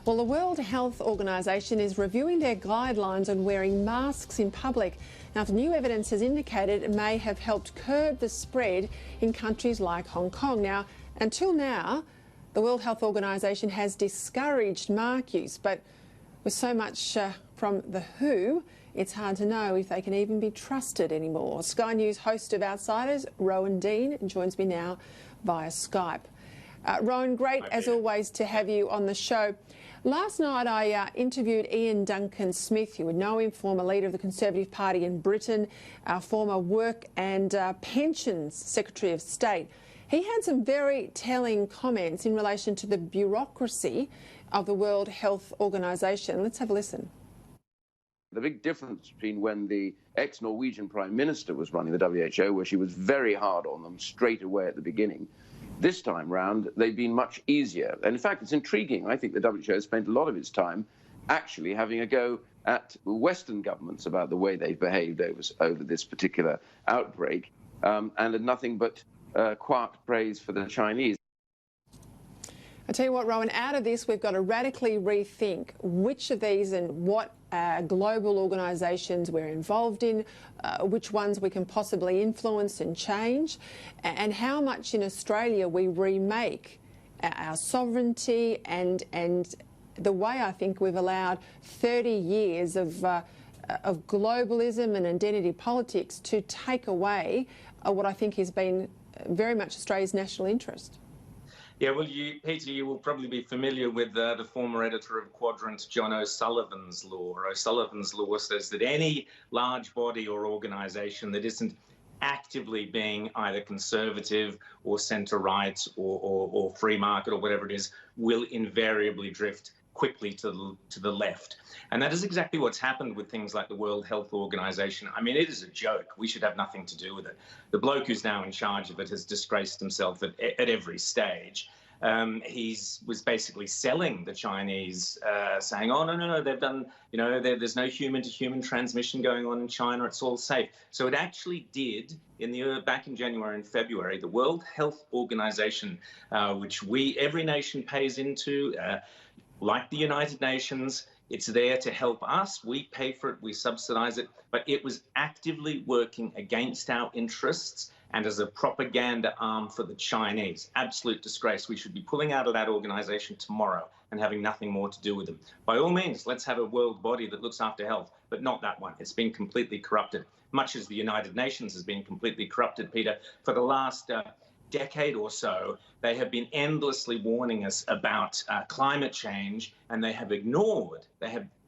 Well, the World Health Organization is reviewing their guidelines on wearing masks in public after new evidence has indicated it may have helped curb the spread in countries like Hong Kong. Now, until now, the World Health Organization has discouraged mask use, but with so much from the WHO, it's hard to know if they can even be trusted anymore. Sky News host of Outsiders, Rowan Dean, joins me now via Skype. Rowan, great as always to have you on the show. Last night I interviewed Ian Duncan Smith. You would know him, former leader of the Conservative Party in Britain, former Work and Pensions Secretary of State. He had some very telling comments in relation to the bureaucracy of the World Health Organization. Let's have a listen. The big difference between when the ex-Norwegian Prime Minister was running the WHO, where she was very hard on them straight away at the beginning, this time round, they've been much easier. And in fact, it's intriguing. I think the WHO spent a lot of its time actually having a go at Western governments about the way they've behaved over this particular outbreak, and had nothing but quiet praise for the Chinese. I tell you what, Rowan, out of this, we've got to radically rethink which of these and what global organisations we're involved in, which ones we can possibly influence and change, and how much in Australia we remake our sovereignty and the way I think we've allowed 30 years of globalism and identity politics to take away what I think has been very much Australia's national interest. Yeah, well, Peter, you will probably be familiar with the former editor of Quadrant, John O'Sullivan's Law. O'Sullivan's Law says that any large body or organisation that isn't actively being either conservative or centre-right or free market or whatever it is will invariably drift quickly to the left. And that is exactly what's happened with things like the World Health Organization. I mean, it is a joke. We should have nothing to do with it. The bloke who's now in charge of it has disgraced himself at every stage. He was basically selling the Chinese, saying, oh, no, they've done, there's no human-to-human transmission going on in China. It's all safe. So it actually did, back in January and February, the World Health Organization, which every nation pays into, like the United Nations, it's there to help us. We pay for it, we subsidize it, but it was actively working against our interests and as a propaganda arm for the Chinese. Absolute disgrace. We should be pulling out of that organization tomorrow and having nothing more to do with them. By all means, let's have a world body that looks after health, but not that one. It's been completely corrupted, much as the United Nations has been completely corrupted, Peter. For the last decade or so, they have been endlessly warning us about climate change, and they have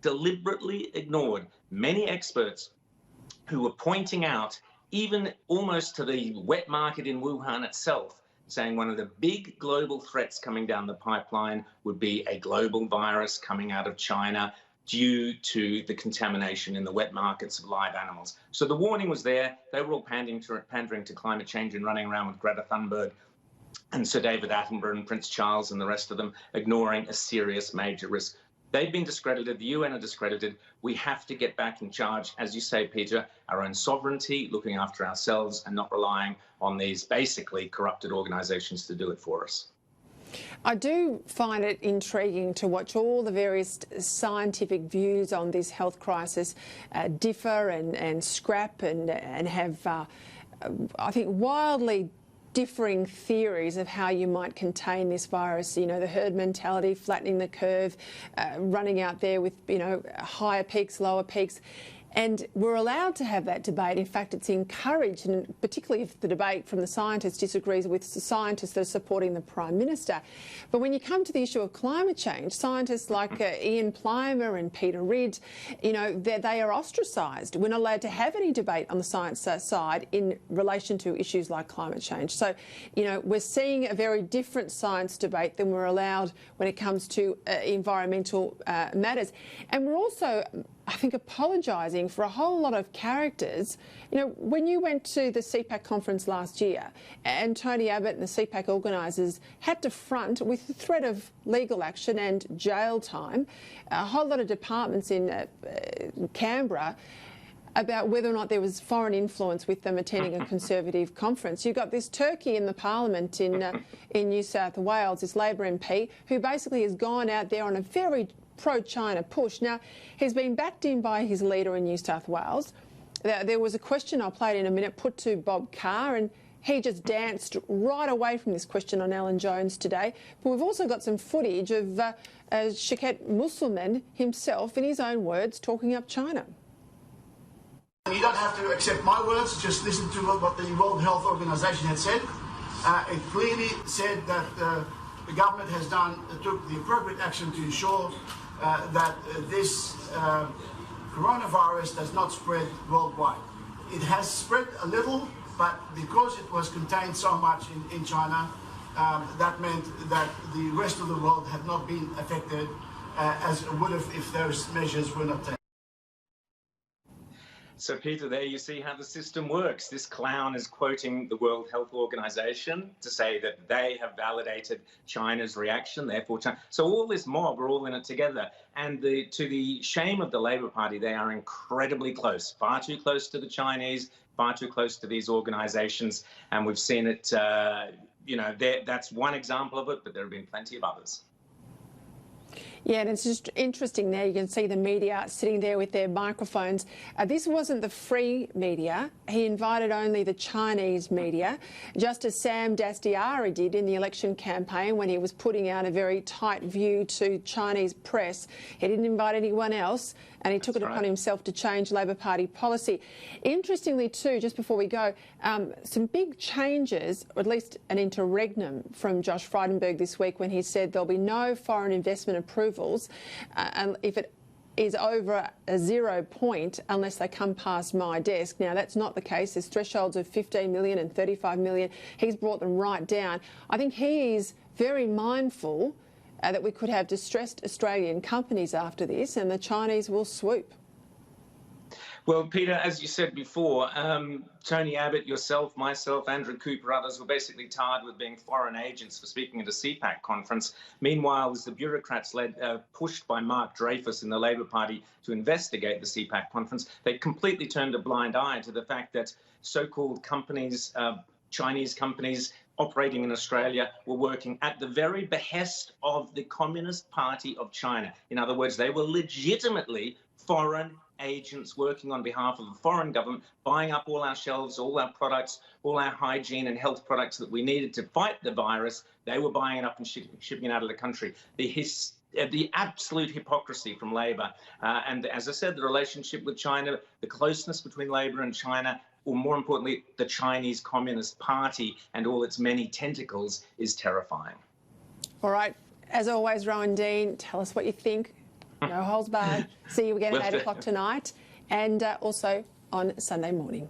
deliberately ignored many experts who were pointing out, even almost to the wet market in Wuhan itself, saying one of the big global threats coming down the pipeline would be a global virus coming out of China due to the contamination in the wet markets of live animals. So the warning was there. They were all pandering to climate change and running around with Greta Thunberg and Sir David Attenborough and Prince Charles and the rest of them, ignoring a serious major risk. They've been discredited. The UN are discredited. We have to get back in charge, as you say, Peter, our own sovereignty, looking after ourselves and not relying on these basically corrupted organisations to do it for us. I do find it intriguing to watch all the various scientific views on this health crisis differ and scrap and have, I think, wildly differing theories of how you might contain this virus. The herd mentality, flattening the curve, running out there with, higher peaks, lower peaks. And we're allowed to have that debate. In fact, it's encouraged, and particularly if the debate from the scientists disagrees with the scientists that are supporting the Prime Minister. But when you come to the issue of climate change, scientists like Ian Plimer and Peter Ridd, they are ostracised. We're not allowed to have any debate on the science side in relation to issues like climate change. So, we're seeing a very different science debate than we're allowed when it comes to environmental matters. And we're also, I think, apologising for a whole lot of characters. When you went to the CPAC conference last year and Tony Abbott and the CPAC organisers had to front with the threat of legal action and jail time, a whole lot of departments in Canberra about whether or not there was foreign influence with them attending a Conservative conference. You've got this turkey in the Parliament in New South Wales, this Labor MP, who basically has gone out there on a very pro-China push. Now, he's been backed in by his leader in New South Wales. There was a question I'll play it in a minute put to Bob Carr, and he just danced right away from this question on Alan Jones today. But we've also got some footage of Shaukat Musselman himself, in his own words, talking up China. You don't have to accept my words, just listen to what the World Health Organization had said. It clearly said that the government has took the appropriate action to ensure that this coronavirus does not spread worldwide. It has spread a little, but because it was contained so much in China, that meant that the rest of the world had not been affected as it would have if those measures were not taken. So, Peter, there you see how the system works. This clown is quoting the World Health Organization to say that they have validated China's reaction, therefore China. So all this mob are all in it together. And to the shame of the Labor Party, they are incredibly close, far too close to the Chinese, far too close to these organizations. And we've seen it, that's one example of it, but there have been plenty of others. Yeah, and it's just interesting there. You can see the media sitting there with their microphones. This wasn't the free media. He invited only the Chinese media, just as Sam Dastyari did in the election campaign when he was putting out a very tight view to Chinese press. He didn't invite anyone else, and he took it upon himself to change Labor Party policy. Interestingly too, just before we go, some big changes, or at least an interregnum from Josh Frydenberg this week when he said there'll be no foreign investment approvals and if it is over a 0 point unless they come past my desk. Now, that's not the case. There's thresholds of 15 million and 35 million. He's brought them right down. I think he is very mindful that we could have distressed Australian companies after this, and the Chinese will swoop. Well, Peter, as you said before, Tony Abbott, yourself, myself, Andrew Cooper, others were basically tarred with being foreign agents for speaking at a CPAC conference. Meanwhile, as the bureaucrats pushed by Mark Dreyfus in the Labor Party to investigate the CPAC conference, they completely turned a blind eye to the fact that so-called companies, Chinese companies operating in Australia, were working at the very behest of the Communist Party of China. In other words, they were legitimately foreign agents working on behalf of the foreign government, buying up all our shelves, all our products, all our hygiene and health products that we needed to fight the virus. They were buying it up and shipping it out of the country. The absolute hypocrisy from Labor. And as I said, the relationship with China, the closeness between Labor and China, or more importantly, the Chinese Communist Party and all its many tentacles, is terrifying. All right. As always, Rowan Dean, tell us what you think. No holds barred. See you again at 8 o'clock tonight and also on Sunday morning.